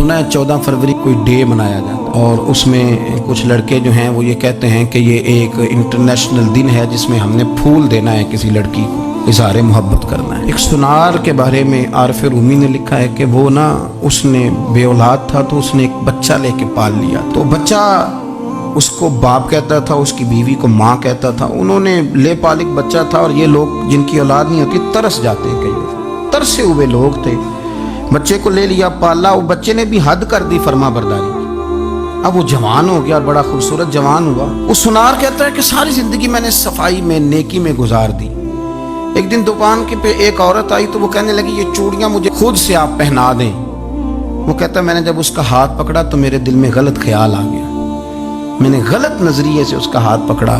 सुना है 14 फरवरी कोई डे मनाया जाता है और उसमें कुछ लड़के जो हैं वो ये कहते हैं कि ये एक इंटरनेशनल दिन है जिसमें हमने फूल देना है किसी लड़की को, इज़हार मोहब्बत करना है। एक सुनार के बारे में आरिफ रूमी ने लिखा है कि वो ना उसने बे औलाद था तो उसने एक बच्चा लेके पाल लिया। तो बच्चा उसको बाप कहता था, उसकी बीवी को माँ कहता था। उन्होंने ले पाल एक बच्चा था और ये लोग जिनकी औलाद नहीं होती तरस जाते हैं, कई लोग तरसे हुए लोग थे। बच्चे को ले लिया, पाला, वो बच्चे ने भी हद कर दी फर्मा बरदारी की। अब वो जवान हो गया और बड़ा खूबसूरत जवान हुआ। वो सुनार कहता है कि सारी जिंदगी मैंने सफाई में, नेकी में गुजार दी। एक दिन दुकान के पे एक औरत आई तो वो कहने लगी ये चूड़ियां मुझे खुद से आप पहना दें। वो कहता है मैंने जब उसका हाथ पकड़ा तो मेरे दिल में गलत ख्याल आ गया, मैंने गलत नजरिए से उसका हाथ पकड़ा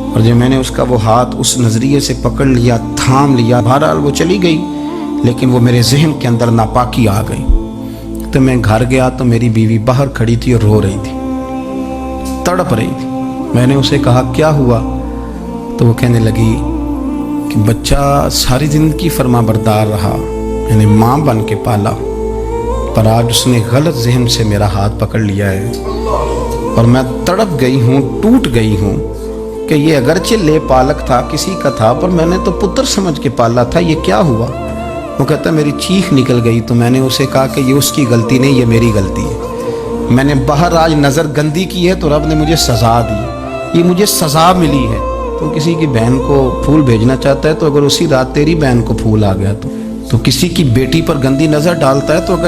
और जब मैंने उसका वो हाथ उस नजरिए से पकड़ लिया, थाम लिया, बहरहाल वो चली गई, लेकिन वो मेरे जहन के अंदर नापाकी आ गई। तो मैं घर गया तो मेरी बीवी बाहर खड़ी थी और रो रही थी, तड़प रही थी। मैंने उसे कहा क्या हुआ? तो वो कहने लगी कि बच्चा सारी जिंदगी फर्मा बरदार रहा, मैंने माँ बन के पाला, पर आज उसने गलत जहन से मेरा हाथ पकड़ लिया है और मैं तड़प गई हूँ, टूट गई हूँ कि ये अगरचे ले पालक था, किसी का था, पर मैंने तो पुत्र समझ के पाला था, ये क्या हुआ? वो कहता मेरी चीख निकल गई। तो मैंने उसे कहा कि ये उसकी गलती नहीं, ये मेरी गलती है। मैंने बाहर आज नज़र गंदी की है तो रब ने मुझे सज़ा दी, ये मुझे सज़ा मिली है। तो किसी की बहन को फूल भेजना चाहता है तो अगर उसी रात तेरी बहन को फूल आ गया तो किसी की बेटी पर गंदी नज़र डालता है तो अगर